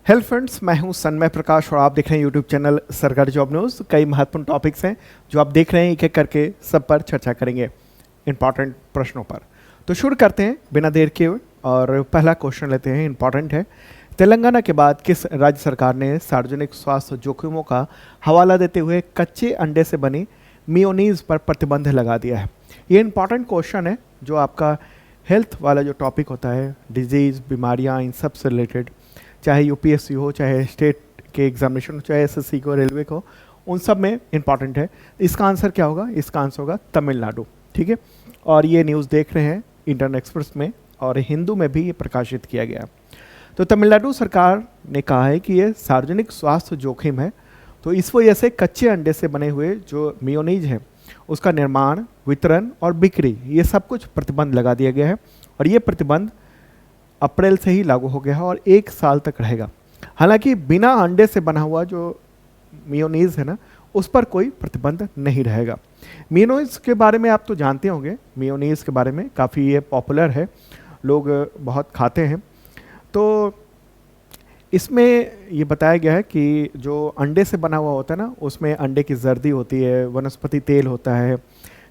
Hello friends, मैं हूं सन्मय प्रकाश और आप देख रहे हैं यूट्यूब चैनल सरकारी जॉब न्यूज़। कई महत्वपूर्ण टॉपिक्स हैं जो आप देख रहे हैं, एक एक करके सब पर चर्चा करेंगे इंपॉर्टेंट प्रश्नों पर। तो शुरू करते हैं बिना देर के और पहला क्वेश्चन लेते हैं, इंपॉर्टेंट है। तेलंगाना के बाद किस राज्य सरकार ने सार्वजनिक स्वास्थ्य जोखिमों का हवाला देते हुए कच्चे अंडे से बनी मेयोनीज पर प्रतिबंध लगा दिया है? ये इंपॉर्टेंट क्वेश्चन है जो आपका हेल्थ वाला जो टॉपिक होता है, डिजीज़, बीमारियाँ, इन सब से रिलेटेड, चाहे यूपीएससी हो, चाहे स्टेट के एग्जामिनेशन हो, चाहे एसएससी को, रेलवे को, उन सब में इंपॉर्टेंट है। इसका आंसर क्या होगा? इसका आंसर होगा तमिलनाडु। ठीक है, और ये न्यूज़ देख रहे हैं इंडियन एक्सप्रेस में और हिंदू में भी ये प्रकाशित किया गया। तो तमिलनाडु सरकार ने कहा है कि ये सार्वजनिक स्वास्थ्य जोखिम है, तो इस वजह से कच्चे अंडे से बने हुए जो मेयोनीज है उसका निर्माण, वितरण और बिक्री, ये सब कुछ प्रतिबंध लगा दिया गया है। और ये प्रतिबंध अप्रैल से ही लागू हो गया है और 1 साल तक रहेगा। हालांकि बिना अंडे से बना हुआ जो मेयोनीज है ना, उस पर कोई प्रतिबंध नहीं रहेगा। मेयोनीज के बारे में आप तो जानते होंगे, मेयोनीज के बारे में काफ़ी ये पॉपुलर है, लोग बहुत खाते हैं। तो इसमें ये बताया गया है कि जो अंडे से बना हुआ होता है ना, उसमें अंडे की जर्दी होती है, वनस्पति तेल होता है,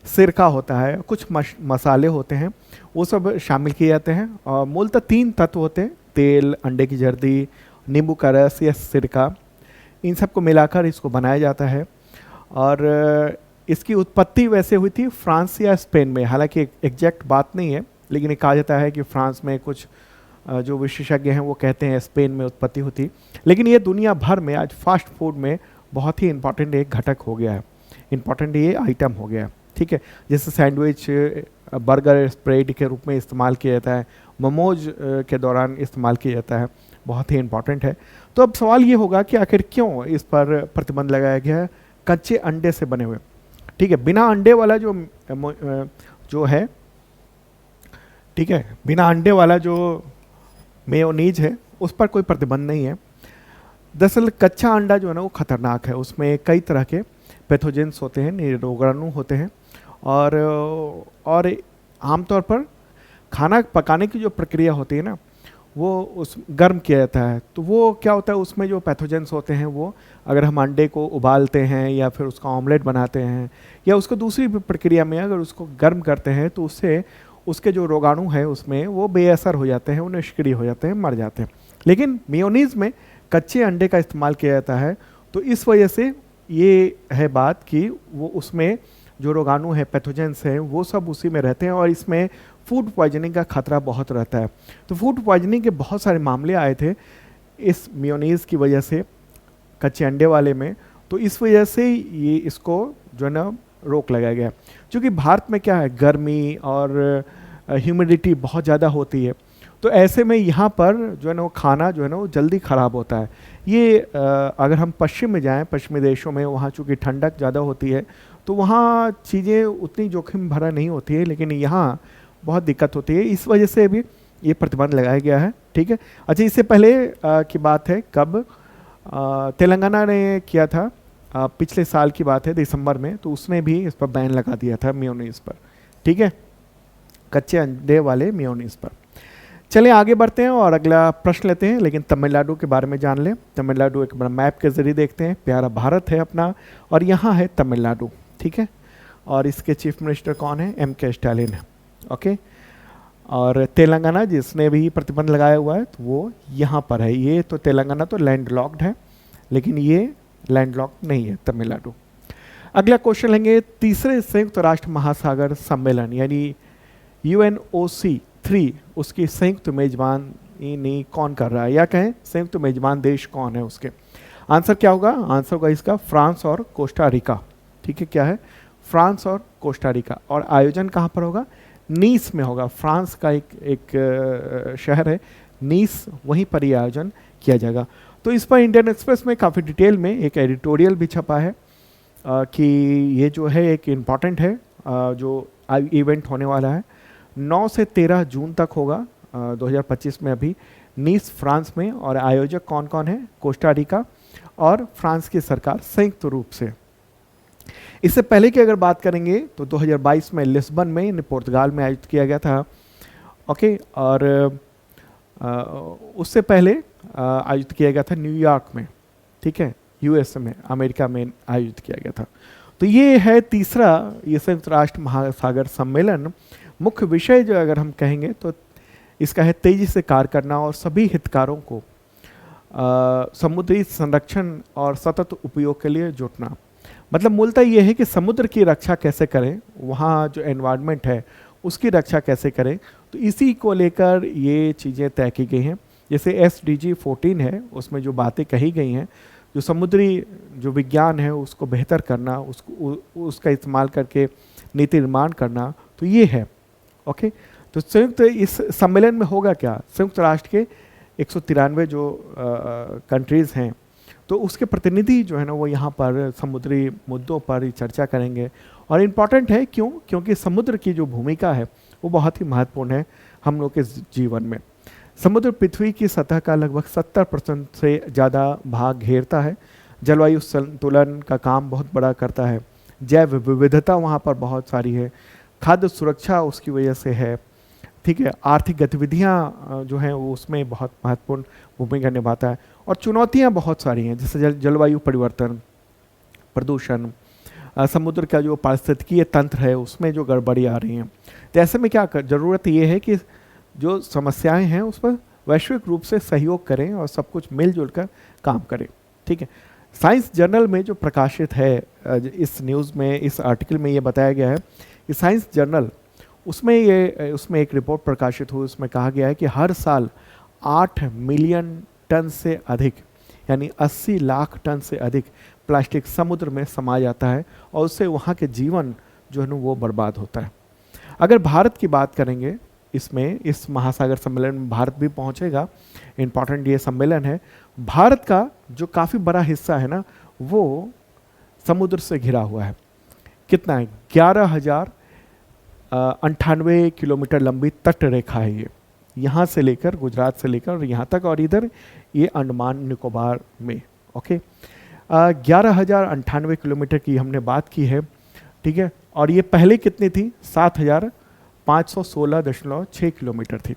सिरका होता है, कुछ मसाले होते हैं, वो सब शामिल किए जाते हैं। और मूलतः 3 तत्व होते हैं: तेल, अंडे की जर्दी, नींबू का रस या सिरका। इन सबको मिलाकर इसको बनाया जाता है। और इसकी उत्पत्ति वैसे हुई थी फ्रांस या स्पेन में। हालांकि एग्जैक्ट बात नहीं है, लेकिन ये कहा जाता है कि फ्रांस में, कुछ जो विशेषज्ञ हैं वो कहते हैं स्पेन में उत्पत्ति हुई। लेकिन ये दुनिया भर में आज फास्ट फूड में बहुत ही इंपॉर्टेंट एक घटक हो गया है, इंपॉर्टेंट ये आइटम हो गया है। ठीक है, जैसे सैंडविच, बर्गर, स्प्रेड के रूप में इस्तेमाल किया जाता है, मोमोज के दौरान इस्तेमाल किया जाता है, बहुत ही इंपॉर्टेंट है। तो अब सवाल ये होगा कि आखिर क्यों इस पर प्रतिबंध लगाया गया है कच्चे अंडे से बने हुए? ठीक है, बिना अंडे वाला जो है, ठीक है, बिना अंडे वाला जो मेयोनीज है उस पर कोई प्रतिबंध नहीं है। दरअसल कच्चा अंडा जो है ना वो खतरनाक है, उसमें कई तरह के पैथोजेंस होते हैं, रोगाणु होते हैं। और आमतौर पर खाना पकाने की जो प्रक्रिया होती है ना, वो उस गर्म किया जाता है। तो वो क्या होता है, उसमें जो पैथोजेंस होते हैं वो, अगर हम अंडे को उबालते हैं या फिर उसका ऑमलेट बनाते हैं या उसको दूसरी प्रक्रिया में अगर उसको गर्म करते हैं, तो उससे उसके जो रोगाणु है उसमें वो बेअसर हो जाते हैं, वो निष्क्रिय हो जाते हैं, मर जाते हैं। लेकिन मेयोनीज में कच्चे अंडे का इस्तेमाल किया जाता है, तो इस वजह से ये है बात कि वो उसमें जो रोगाणु है, पैथोजेंस हैं, वो सब उसी में रहते हैं और इसमें फूड पॉइजनिंग का खतरा बहुत रहता है। तो फूड पॉइजनिंग के बहुत सारे मामले आए थे इस मेयोनीज की वजह से, कच्चे अंडे वाले में। तो इस वजह से ये इसको जो है ना रोक लगाया गया। क्योंकि भारत में क्या है, गर्मी और ह्यूमिडिटी बहुत ज़्यादा होती है, तो ऐसे में यहाँ पर जो है ना वो खाना जो है ना वो जल्दी ख़राब होता है। ये अगर हम पश्चिम में जाएं, पश्चिमी देशों में, वहाँ चूँकि ठंडक ज़्यादा होती है तो वहाँ चीज़ें उतनी जोखिम भरा नहीं होती है, लेकिन यहाँ बहुत दिक्कत होती है। इस वजह से भी ये प्रतिबंध लगाया गया है। ठीक है, अच्छा, इससे पहले की बात है, कब तेलंगाना ने किया था, पिछले साल की बात है, दिसंबर में, तो उसने भी इस पर बैन लगा दिया था मेयोनीज पर। ठीक है, कच्चे अंडे वाले मेयोनीज पर। चलिए आगे बढ़ते हैं और अगला प्रश्न लेते हैं, लेकिन तमिलनाडु के बारे में जान लें। तमिलनाडु एक बड़ा मैप के जरिए देखते हैं, प्यारा भारत है अपना और यहाँ है तमिलनाडु। ठीक है, और इसके चीफ मिनिस्टर कौन है? M.K. स्टालिन है। ओके, और तेलंगाना जिसने भी प्रतिबंध लगाया हुआ है तो वो यहाँ पर है। ये तो तेलंगाना तो लैंडलॉक्ड है, लेकिन ये लैंडलॉक्ड नहीं है तमिलनाडु। अगला क्वेश्चन लेंगे, तीसरे संयुक्त राष्ट्र महासागर सम्मेलन यानी UNOC 3, उसकी संयुक्त मेजबानी कौन कर रहा है, या कहें संयुक्त मेजबान देश कौन है उसके? आंसर क्या होगा? आंसर होगा इसका फ्रांस और कोस्टा रिका। ठीक है, क्या है? फ्रांस और कोस्टा रिका। और आयोजन कहाँ पर होगा? नीस में होगा। फ्रांस का एक शहर है नीस, वहीं पर यह आयोजन किया जाएगा। तो इस पर इंडियन एक्सप्रेस में काफ़ी डिटेल में एक एडिटोरियल भी छपा है कि ये जो है एक इम्पॉर्टेंट है, जो इवेंट होने वाला है 9 से 13 जून तक होगा 2025 में, अभी नीस फ्रांस में। और आयोजक कौन कौन है? कोस्टा रिका और फ्रांस की सरकार संयुक्त रूप से। इससे पहले की अगर बात करेंगे तो 2022 में लिस्बन में, पुर्तगाल में आयोजित किया गया था। ओके, और उससे पहले आयोजित किया गया था न्यूयॉर्क में, ठीक है, यूएस में, अमेरिका में आयोजित किया गया था। तो ये है तीसरा ये संयुक्त राष्ट्र महासागर सम्मेलन। मुख्य विषय जो अगर हम कहेंगे तो इसका है तेजी से कार्य करना और सभी हितधारकों को समुद्री संरक्षण और सतत उपयोग के लिए जुटना। मतलब मूलतः ये है कि समुद्र की रक्षा कैसे करें, वहाँ जो एनवायरनमेंट है उसकी रक्षा कैसे करें, तो इसी को लेकर ये चीज़ें तय की गई हैं। जैसे SDG 14 है, उसमें जो बातें कही गई हैं, जो समुद्री जो विज्ञान है उसको बेहतर करना, उसका इस्तेमाल करके नीति निर्माण करना, तो ये है। ओके, तो संयुक्त इस सम्मेलन में होगा क्या, संयुक्त राष्ट्र के 193 जो कंट्रीज़ हैं, तो उसके प्रतिनिधि जो है ना वो यहाँ पर समुद्री मुद्दों पर चर्चा करेंगे। और इम्पॉर्टेंट है क्यों, क्योंकि समुद्र की जो भूमिका है वो बहुत ही महत्वपूर्ण है हम लोग के जीवन में। समुद्र पृथ्वी की सतह का लगभग 70% से ज़्यादा भाग घेरता है, जलवायु संतुलन का काम बहुत बड़ा करता है, जैव विविधता वहाँ पर बहुत सारी है, खाद्य सुरक्षा उसकी वजह से है, ठीक है, आर्थिक गतिविधियाँ जो हैं वो उसमें बहुत महत्वपूर्ण भूमिका निभाता है। और चुनौतियाँ बहुत सारी हैं, जैसे जलवायु परिवर्तन, प्रदूषण, समुद्र का जो पारिस्थितिकीय तंत्र है उसमें जो गड़बड़ी आ रही हैं। तो ऐसे में क्या ज़रूरत ये है कि जो समस्याएं हैं उस पर वैश्विक रूप से सहयोग करें और सब कुछ मिलजुल कर काम करें, ठीक है। साइंस जर्नल में जो प्रकाशित है इस न्यूज़ में, इस आर्टिकल में ये बताया गया है कि साइंस जर्नल उसमें एक रिपोर्ट प्रकाशित हुई, उसमें कहा गया है कि हर साल 8 मिलियन टन से अधिक, यानी 80 लाख टन से अधिक प्लास्टिक समुद्र में समा जाता है और उससे वहाँ के जीवन जो है ना वो बर्बाद होता है। अगर भारत की बात करेंगे, इसमें इस महासागर सम्मेलन में भारत भी पहुँचेगा, इम्पॉर्टेंट ये सम्मेलन है। भारत का जो काफ़ी बड़ा हिस्सा है ना वो समुद्र से घिरा हुआ है। कितना है, 11,098 किलोमीटर लंबी तट रेखा है ये, यहाँ से लेकर गुजरात से लेकर यहाँ तक, और इधर ये अंडमान निकोबार में। ओके, 11,098 किलोमीटर की हमने बात की है, ठीक है। और ये पहले कितनी थी, 7,516.6 किलोमीटर थी।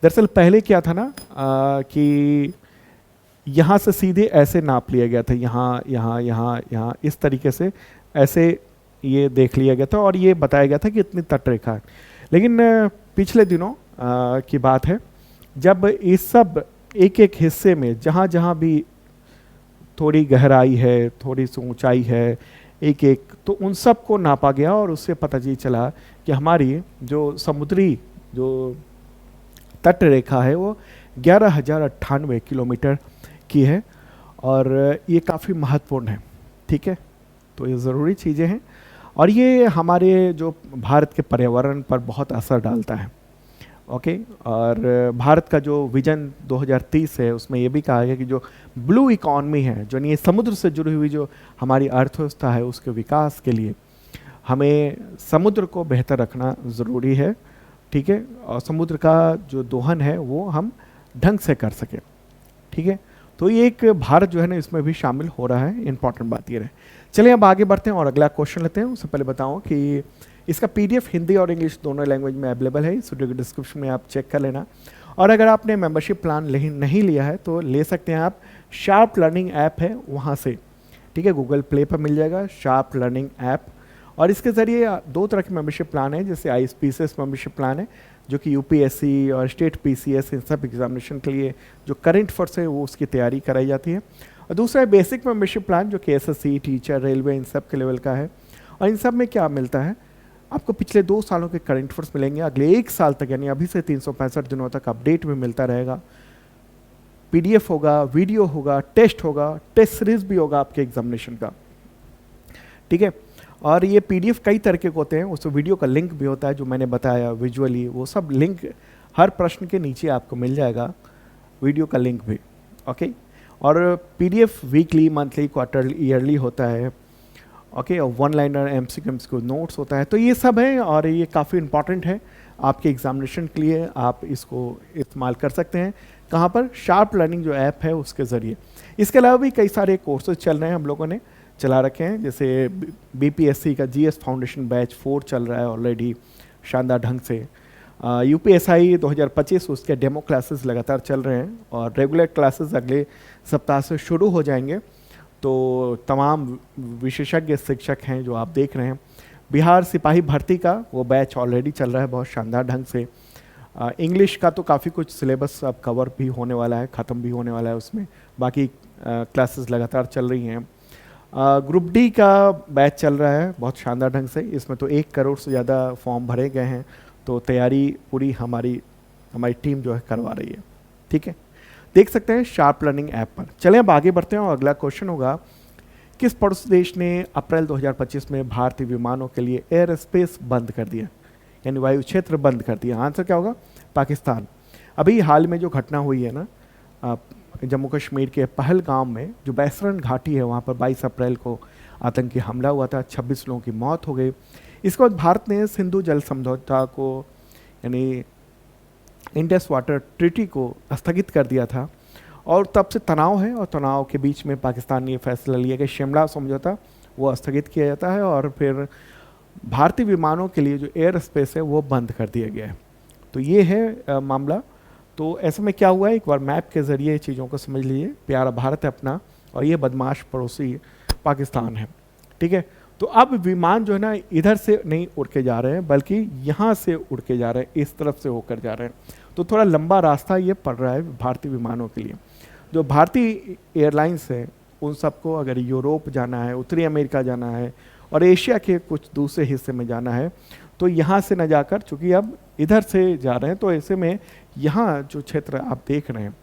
दरअसल पहले क्या था ना कि यहाँ से सीधे ऐसे नाप लिया गया था, यहाँ यहाँ यहाँ यहाँ इस तरीके से ऐसे ये देख लिया गया था और ये बताया गया था कि इतनी तट रेखा है। लेकिन पिछले दिनों की बात है जब इस सब एक एक हिस्से में जहाँ जहाँ भी थोड़ी गहराई है, थोड़ी सी ऊंचाई है, एक एक, तो उन सब को नापा गया और उससे पता चला कि हमारी जो समुद्री जो तट रेखा है वो 11,098 किलोमीटर की है और ये काफ़ी महत्वपूर्ण है, ठीक है। तो ये ज़रूरी चीज़ें हैं और ये हमारे जो भारत के पर्यावरण पर बहुत असर डालता है। ओके, और भारत का जो विजन 2030 है उसमें ये भी कहा गया कि जो ब्लू इकॉनमी है, जो नहीं समुद्र से जुड़ी हुई जो हमारी अर्थव्यवस्था है, उसके विकास के लिए हमें समुद्र को बेहतर रखना ज़रूरी है, ठीक है। और समुद्र का जो दोहन है वो हम ढंग से कर सकें, ठीक है। तो ये एक भारत जो है ना इसमें भी शामिल हो रहा है, इंपॉर्टेंट बात ये रहे। चलिए अब आगे बढ़ते हैं और अगला क्वेश्चन लेते हैं। उससे पहले बताऊं कि इसका PDF हिंदी और इंग्लिश दोनों लैंग्वेज में अवेलेबल है, इस वीडियो के डिस्क्रिप्शन में आप चेक कर लेना। और अगर आपने मेंबरशिप प्लान नहीं लिया है तो ले सकते हैं आप, शार्प लर्निंग ऐप है वहाँ से, ठीक है, गूगल प्ले पर मिल जाएगा शार्प लर्निंग ऐप। और इसके ज़रिए 2 तरह के मेंबरशिप प्लान है, जैसे ISPCS मेंबरशिप प्लान है जो कि UPSC और स्टेट PCS इन सब एग्जामिनेशन के लिए जो करंट फोर्स है वो उसकी तैयारी कराई जाती है। और दूसरा है बेसिक मेंबरशिप प्लान जो कि SSC, टीचर, रेलवे इन सब के लेवल का है। और इन सब में क्या मिलता है, आपको पिछले 2 सालों के करंट फोर्स मिलेंगे, अगले 1 साल तक यानी अभी से 365 दिनों तक अपडेट भी मिलता रहेगा, PDF होगा, वीडियो होगा, टेस्ट होगा, टेस्ट सीरीज भी होगा आपके एग्जामिनेशन का, ठीक है। और ये PDF कई तरह के होते हैं, उस वीडियो का लिंक भी होता है जो मैंने बताया विजुअली, वो सब लिंक हर प्रश्न के नीचे आपको मिल जाएगा, वीडियो का लिंक भी, ओके। और PDF weekly, monthly, quarterly, yearly होता है, ओके। और 1 लाइनर, MCQ नोट्स होता है। तो ये सब है और ये काफ़ी इंपॉर्टेंट है आपके एग्जामिनेशन के लिए, आप इसको इस्तेमाल कर सकते हैं। कहाँ पर, शार्प लर्निंग जो ऐप है उसके ज़रिए। इसके अलावा भी कई सारे कोर्सेज चल रहे हैं, हम लोगों ने चला रखे हैं, जैसे BPSC का GS फाउंडेशन बैच 4 चल रहा है ऑलरेडी शानदार ढंग से। यूपीएसआई 2025 उसके डेमो क्लासेस लगातार चल रहे हैं और रेगुलर क्लासेस अगले सप्ताह से शुरू हो जाएंगे। तो तमाम विशेषज्ञ शिक्षक हैं जो आप देख रहे हैं। बिहार सिपाही भर्ती का वो बैच ऑलरेडी चल रहा है बहुत शानदार ढंग से। इंग्लिश का तो काफ़ी कुछ सिलेबस अब कवर भी होने वाला है, ख़त्म भी होने वाला है उसमें, बाकी क्लासेस लगातार चल रही हैं। ग्रुप डी का बैच चल रहा है बहुत शानदार ढंग से, इसमें तो 1 करोड़ से ज़्यादा फॉर्म भरे गए हैं, तो तैयारी पूरी हमारी टीम जो है करवा रही है। ठीक है, देख सकते हैं शार्प लर्निंग ऐप पर। चलें अब आगे बढ़ते हैं और अगला क्वेश्चन होगा, किस पड़ोसी देश ने अप्रैल 2025 में भारतीय विमानों के लिए एयर स्पेस बंद कर दिया, यानी वायु क्षेत्र बंद कर दिया? आंसर क्या होगा? पाकिस्तान। अभी हाल में जो घटना हुई है ना जम्मू कश्मीर के पहलगाम में, जो बैसरन घाटी है वहाँ पर 22 अप्रैल को आतंकी हमला हुआ था, 26 लोगों की मौत हो गई। इसके बाद भारत ने सिंधु जल समझौता को यानी इंडस वाटर ट्रीटी को स्थगित कर दिया था और तब से तनाव है, और तनाव के बीच में पाकिस्तान ने यह फैसला लिया कि शिमला समझौता वो स्थगित किया जाता है और फिर भारतीय विमानों के लिए जो एयर स्पेस है वो बंद कर दिया गया है। तो ये है मामला। तो ऐसे में क्या हुआ है, एक बार मैप के ज़रिए चीज़ों को समझ लीजिए। प्यारा भारत है अपना और ये बदमाश पड़ोसी पाकिस्तान है। ठीक है, तो अब विमान जो है ना इधर से नहीं उड़ के जा रहे हैं बल्कि यहाँ से उड़ के जा रहे हैं, इस तरफ से होकर जा रहे हैं। तो थोड़ा लंबा रास्ता ये पड़ रहा है भारतीय विमानों के लिए। जो भारतीय एयरलाइंस है उन सबको अगर यूरोप जाना है, उत्तरी अमेरिका जाना है और एशिया के कुछ दूसरे हिस्से में जाना है, तो यहाँ से न जाकर, चूँकि अब इधर से जा रहे हैं, तो ऐसे में यहाँ जो क्षेत्र आप देख रहे हैं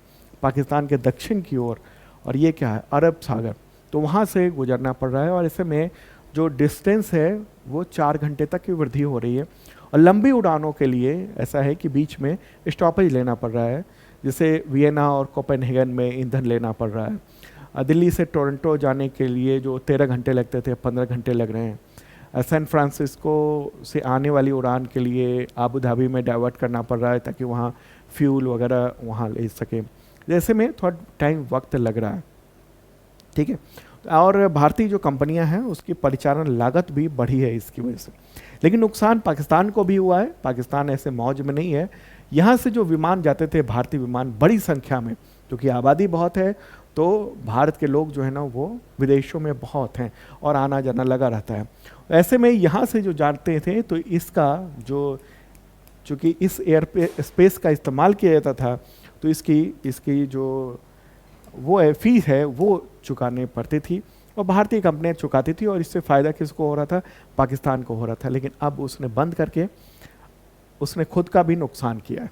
पाकिस्तान के दक्षिण की ओर, और ये क्या है, अरब सागर, तो वहाँ से गुजरना पड़ रहा है। और ऐसे में जो डिस्टेंस है वो 4 घंटे तक की वृद्धि हो रही है। और लंबी उड़ानों के लिए ऐसा है कि बीच में स्टॉपेज लेना पड़ रहा है, जैसे वियना और कोपेनहेगन में ईंधन लेना पड़ रहा है। दिल्ली से टोरंटो जाने के लिए जो 13 घंटे लगते थे 15 घंटे लग रहे हैं। सैन फ्रांसिस्को से आने वाली उड़ान के लिए आबू धाबी में डाइवर्ट करना पड़ रहा है ताकि वहाँ फ्यूल वगैरह वहाँ ले सके। जैसे में थोड़ा टाइम वक्त लग रहा है। ठीक है, और भारतीय जो कंपनियां हैं उसकी परिचालन लागत भी बढ़ी है इसकी वजह से। लेकिन नुकसान पाकिस्तान को भी हुआ है। पाकिस्तान ऐसे मौज में नहीं है। यहाँ से जो विमान जाते थे भारतीय विमान बड़ी संख्या में, क्योंकि आबादी बहुत है, तो भारत के लोग जो है ना वो विदेशों में बहुत हैं और आना जाना लगा रहता है। ऐसे में यहाँ से जो जाते थे तो इसका जो, चूँकि इस एयर स्पेस का इस्तेमाल किया जाता था, तो इसकी जो वो है फीस है वो चुकाने पड़ती थी और भारतीय कंपनियां चुकाती थी, और इससे फ़ायदा किसको हो रहा था? पाकिस्तान को हो रहा था। लेकिन अब उसने बंद करके उसने खुद का भी नुकसान किया है।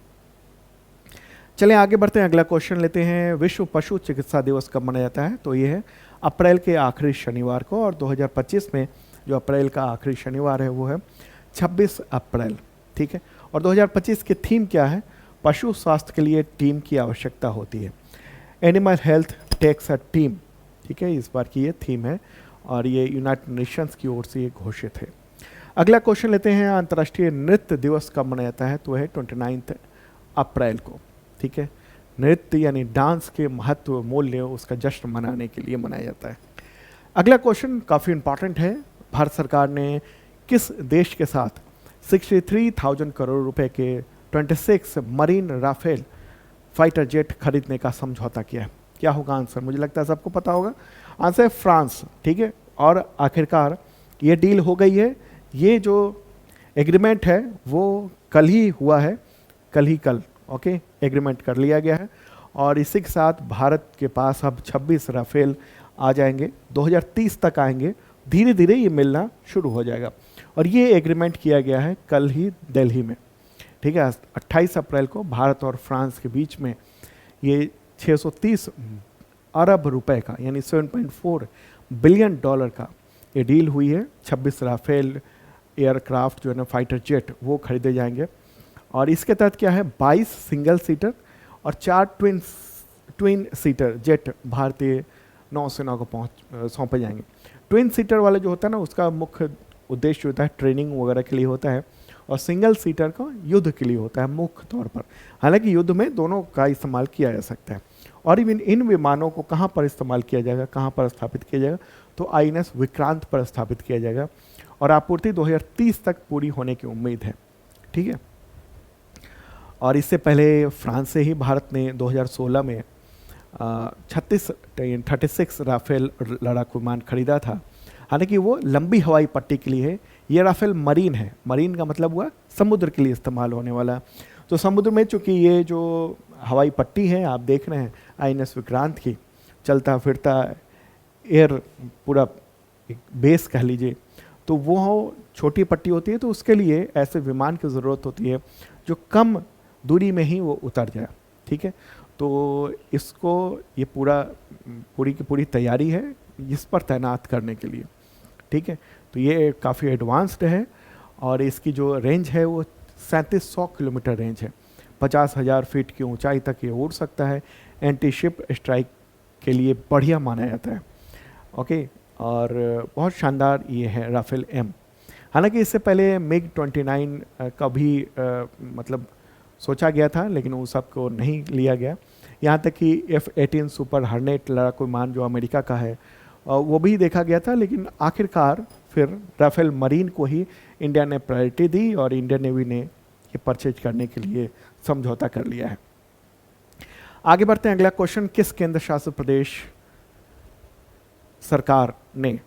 चलें आगे बढ़ते हैं, अगला क्वेश्चन लेते हैं। विश्व पशु चिकित्सा दिवस कब मनाया जाता है? तो ये है अप्रैल के आखिरी शनिवार को, और 2025 में जो अप्रैल का आखिरी शनिवार है वो है 26 अप्रैल। ठीक है, और 2025 की थीम क्या है? पशु स्वास्थ्य के लिए टीम की आवश्यकता होती है। Animal health takes a team. ठीक है, इस बार की ये थीम है और ये यूनाइटेड नेशंस की ओर से ये घोषित है। अगला क्वेश्चन लेते हैं, अंतर्राष्ट्रीय नृत्य दिवस कब मनाया जाता है? तो है 29 अप्रैल को। ठीक है, नृत्य यानी डांस के महत्व मूल्य उसका जश्न मनाने के लिए मनाया जाता है। अगला क्वेश्चन काफ़ी इंपॉर्टेंट है। भारत सरकार ने किस देश के साथ 63,000 करोड़ रुपए के 26 मरीन राफेल फाइटर जेट खरीदने का समझौता किया है? क्या होगा आंसर? मुझे लगता है सबको पता होगा। आंसर है फ्रांस। ठीक है, और आखिरकार ये डील हो गई है। ये जो एग्रीमेंट है वो कल ही हुआ है, कल ओके एग्रीमेंट कर लिया गया है, और इसी के साथ भारत के पास अब 26 राफेल आ जाएंगे, 2030 तक आएंगे। धीरे धीरे ये मिलना शुरू हो जाएगा, और ये एग्रीमेंट किया गया है कल ही दिल्ली में। ठीक है, 28 अप्रैल को भारत और फ्रांस के बीच में ये 630 अरब रुपए का यानी 7.4 बिलियन डॉलर का ये डील हुई है। 26 राफेल एयरक्राफ्ट जो है ना फाइटर जेट वो खरीदे जाएंगे, और इसके तहत क्या है, 22 सिंगल सीटर और 4 ट्विन सीटर जेट भारतीय नौसेना को सौंपे जाएंगे। ट्विन सीटर वाला जो होता है ना उसका मुख्य उद्देश्य होता है ट्रेनिंग वगैरह के लिए होता है, और सिंगल सीटर का युद्ध के लिए होता है मुख्य तौर पर। हालांकि युद्ध में दोनों का इस्तेमाल किया जा सकता है। और इन विमानों को कहाँ पर इस्तेमाल किया जाएगा, कहाँ पर स्थापित किया जाएगा? तो INS विक्रांत पर स्थापित किया जाएगा, और आपूर्ति 2030 तक पूरी होने की उम्मीद है। ठीक है, और इससे पहले फ्रांस से ही भारत ने 2016 में 36 राफेल लड़ाकू विमान खरीदा था। हालांकि वो लंबी हवाई पट्टी के लिए है। ये राफेल मरीन है। मरीन का मतलब हुआ समुद्र के लिए इस्तेमाल होने वाला। तो समुद्र में चूंकि ये जो हवाई पट्टी है आप देख रहे हैं INS विक्रांत की, चलता फिरता एयर पूरा एक बेस कह लीजिए, तो वो छोटी पट्टी होती है। तो उसके लिए ऐसे विमान की ज़रूरत होती है जो कम दूरी में ही वो उतर जाए। ठीक है, तो इसको ये पूरी की पूरी तैयारी है इस पर तैनात करने के लिए। ठीक है, तो ये काफ़ी एडवांस्ड है और इसकी जो रेंज है वो 3700 किलोमीटर रेंज है। 50,000 फीट की ऊंचाई तक ये उड़ सकता है। एंटी शिप स्ट्राइक के लिए बढ़िया माना जाता है। ओके, और बहुत शानदार ये है राफेल M। हालांकि इससे पहले MiG-29 का भी मतलब सोचा गया था, लेकिन उन सब को नहीं लिया गया। यहाँ तक कि F-18 सुपर हॉर्नेट लड़ाकू विमान जो अमेरिका का है वो भी देखा गया था, लेकिन आखिरकार फिर राफेल मरीन को ही इंडिया ने प्रायोरिटी दी और इंडियन नेवी ने ये परचेज करने के लिए समझौता कर लिया है। आगे बढ़ते हैं। अगला क्वेश्चन, किस केंद्र शासित प्रदेश सरकार ने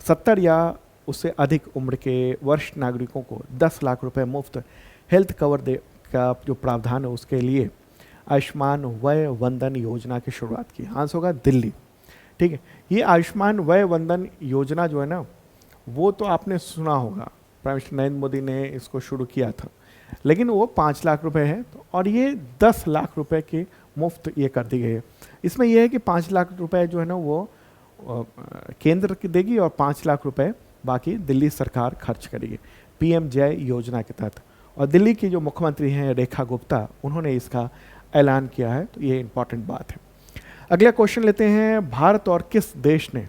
70 या उससे अधिक उम्र के वरिष्ठ नागरिकों को 10 लाख रुपए मुफ्त हेल्थ कवर दे का जो प्रावधान है उसके लिए आयुष्मान वय वंदन योजना की शुरुआत की? आंसर होगा दिल्ली। ठीक है, ये आयुष्मान वय वंदन योजना जो है ना, वो तो आपने सुना होगा, प्राइम मिनिस्टर नरेंद्र मोदी ने इसको शुरू किया था, लेकिन वो 5 लाख रुपए है और ये 10 लाख रुपए की मुफ्त ये कर दी गई है। इसमें यह है कि 5 लाख रुपए जो है ना वो केंद्र की देगी और 5 लाख रुपए बाकी दिल्ली सरकार खर्च करेगी PM जय योजना के तहत। और दिल्ली की जो मुख्यमंत्री हैं रेखा गुप्ता, उन्होंने इसका ऐलान किया है, तो ये इंपॉर्टेंट बात है। अगला क्वेश्चन लेते हैं, भारत और किस देश ने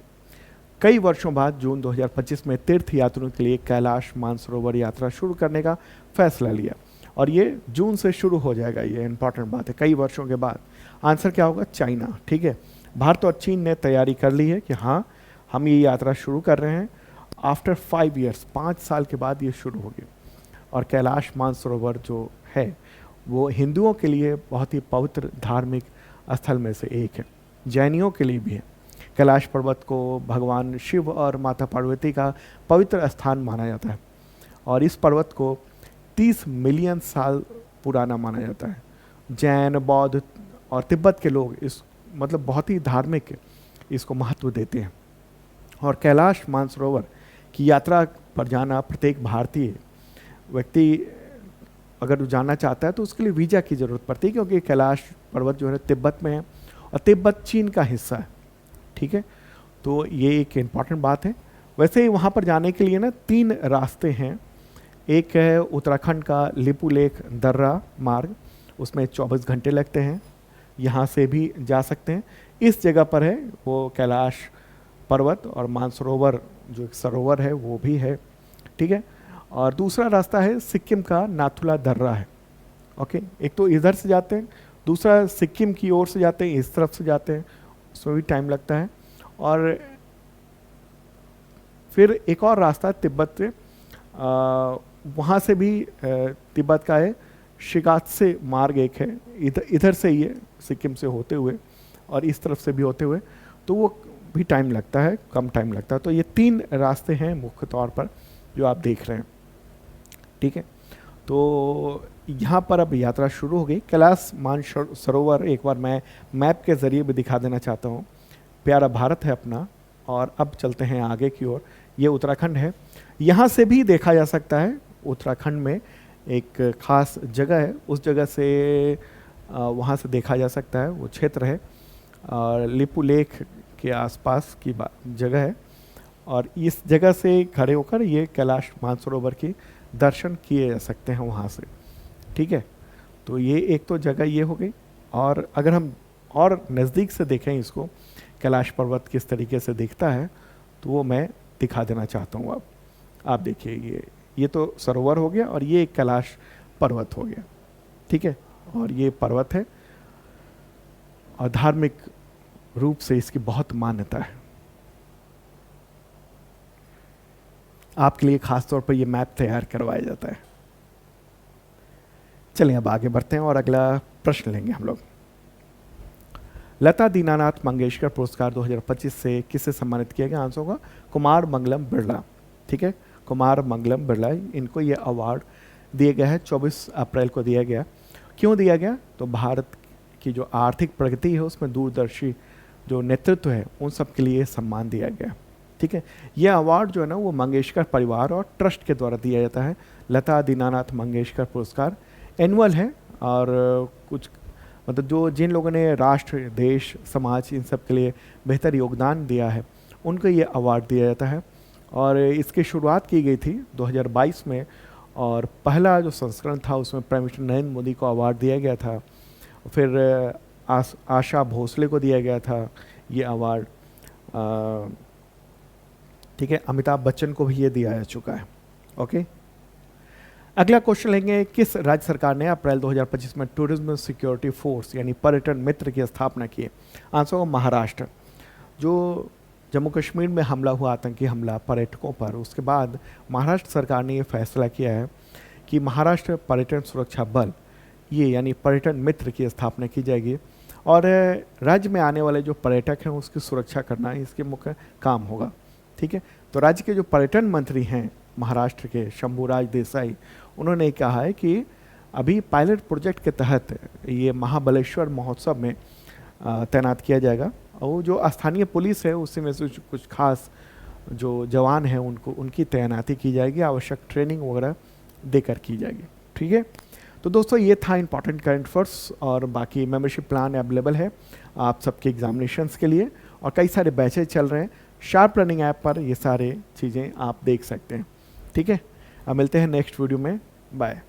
कई वर्षों बाद जून 2025 में तीर्थ यात्रियों के लिए कैलाश मानसरोवर यात्रा शुरू करने का फैसला लिया? और ये जून से शुरू हो जाएगा, ये इंपॉर्टेंट बात है, कई वर्षों के बाद। आंसर क्या होगा? चाइना। ठीक है, भारत और चीन ने तैयारी कर ली है कि हाँ हम ये यात्रा शुरू कर रहे हैं। आफ्टर 5 ईयर्स, 5 साल के बाद ये शुरू होगी। और कैलाश मानसरोवर जो है वो हिंदुओं के लिए बहुत ही पवित्र धार्मिक स्थल में से एक है, जैनियों के लिए भी है। कैलाश पर्वत को भगवान शिव और माता पार्वती का पवित्र स्थान माना जाता है और इस पर्वत को 30 मिलियन साल पुराना माना जाता है। जैन, बौद्ध और तिब्बत के लोग इस मतलब बहुत ही धार्मिक इसको महत्व देते हैं। और कैलाश मानसरोवर की यात्रा पर जाना प्रत्येक भारतीय व्यक्ति अगर जाना चाहता है तो उसके लिए वीज़ा की ज़रूरत पड़ती है, क्योंकि कैलाश पर्वत जो है तिब्बत में है और तिब्बत चीन का हिस्सा है। ठीक है, तो ये एक इम्पॉर्टेंट बात है। वैसे ही वहाँ पर जाने के लिए ना 3 रास्ते हैं। एक है उत्तराखंड का लिपुलेख दर्रा मार्ग, उसमें 24 घंटे लगते हैं, यहाँ से भी जा सकते हैं। इस जगह पर है वो कैलाश पर्वत और मानसरोवर जो एक सरोवर है वो भी है। ठीक है, और दूसरा रास्ता है सिक्किम का नाथुला दर्रा है। ओके, एक तो इधर से जाते हैं, दूसरा सिक्किम की ओर से जाते हैं, इस तरफ से जाते हैं, उसमें भी टाइम लगता है। और फिर एक और रास्ता तिब्बत से, वहाँ से भी तिब्बत का है, शिगात्से मार्ग एक है, इधर से ही है सिक्किम से होते हुए और इस तरफ से भी होते हुए, तो वो भी टाइम लगता है, कम टाइम लगता है। तो ये 3 रास्ते हैं मुख्य तौर पर जो आप देख रहे हैं। ठीक है, तो यहाँ पर अब यात्रा शुरू हो गई। कैलाश मानसरोवर एक बार मैं मैप के ज़रिए भी दिखा देना चाहता हूँ। प्यारा भारत है अपना। और अब चलते हैं आगे की ओर। ये उत्तराखंड है, यहाँ से भी देखा जा सकता है। उत्तराखंड में एक खास जगह है, उस जगह से वहाँ से देखा जा सकता है, वो क्षेत्र है और लिपुलेख के आसपास की जगह है। और इस जगह से खड़े होकर ये कैलाश मानसरोवर की दर्शन किए जा सकते हैं वहाँ से। ठीक है, तो ये एक तो जगह ये हो गई। और अगर हम और नज़दीक से देखें इसको, कैलाश पर्वत किस तरीके से दिखता है, तो वो मैं दिखा देना चाहता हूँ। अब आप देखिए, ये तो सरोवर हो गया और ये कैलाश पर्वत हो गया। ठीक है, और ये पर्वत है और धार्मिक रूप से इसकी बहुत मान्यता है। आपके लिए खास तौर पर यह मैप तैयार करवाया जाता है। चलिए अब आगे बढ़ते हैं और अगला प्रश्न लेंगे हम लोग। लता दीनानाथ मंगेशकर पुरस्कार 2025 से किसे सम्मानित किया गया? आंसर होगा कुमार मंगलम बिरला। ठीक है, कुमार मंगलम बिरला, इनको ये अवार्ड दिया गया है, 24 अप्रैल को दिया गया। क्यों दिया गया? तो भारत की जो आर्थिक प्रगति है उसमें दूरदर्शी जो नेतृत्व है उन सब के लिए सम्मान दिया गया। ठीक है, यह अवार्ड जो है ना वो मंगेशकर परिवार और ट्रस्ट के द्वारा दिया जाता है। लता दीनानाथ मंगेशकर पुरस्कार एनुअल है और कुछ मतलब जो जिन लोगों ने राष्ट्र, देश, समाज इन सब के लिए बेहतर योगदान दिया है उनको ये अवार्ड दिया जाता है। और इसकी शुरुआत की गई थी 2022 में और पहला जो संस्करण था उसमें प्राइम मिनिस्टर नरेंद्र मोदी को अवार्ड दिया गया था। फिर आशा भोसले को दिया गया था ये अवार्ड। ठीक है, अमिताभ बच्चन को भी ये दिया जा चुका है। ओके, अगला क्वेश्चन लेंगे, किस राज्य सरकार ने अप्रैल 2025 में टूरिज्म सिक्योरिटी फोर्स यानी पर्यटन मित्र की स्थापना की? आंसर हो महाराष्ट्र। जो जम्मू कश्मीर में हमला हुआ, आतंकी हमला पर्यटकों पर, उसके बाद महाराष्ट्र सरकार ने ये फैसला किया है कि महाराष्ट्र पर्यटन सुरक्षा बल ये यानी पर्यटन मित्र की स्थापना की जाएगी और राज्य में आने वाले जो पर्यटक हैं उसकी सुरक्षा करना इसके मुख्य काम होगा। ठीक है, तो राज्य के जो पर्यटन मंत्री हैं महाराष्ट्र के शंभूराज देसाई, उन्होंने कहा है कि अभी पायलट प्रोजेक्ट के तहत ये महाबलेश्वर महोत्सव में तैनात किया जाएगा और जो स्थानीय पुलिस है उसमें से कुछ खास जो जवान हैं उनकी तैनाती की जाएगी, आवश्यक ट्रेनिंग वगैरह देकर की जाएगी। ठीक है, तो दोस्तों ये था इंपॉर्टेंट करंट अफेयर्स और बाकी मेंबरशिप प्लान अवेलेबल है आप सबके एग्जामिनेशंस के लिए और कई सारे बैचेज चल रहे हैं। शार्प लर्निंग ऐप पर ये सारे चीज़ें आप देख सकते हैं। ठीक है, अब मिलते हैं नेक्स्ट वीडियो में, बाय।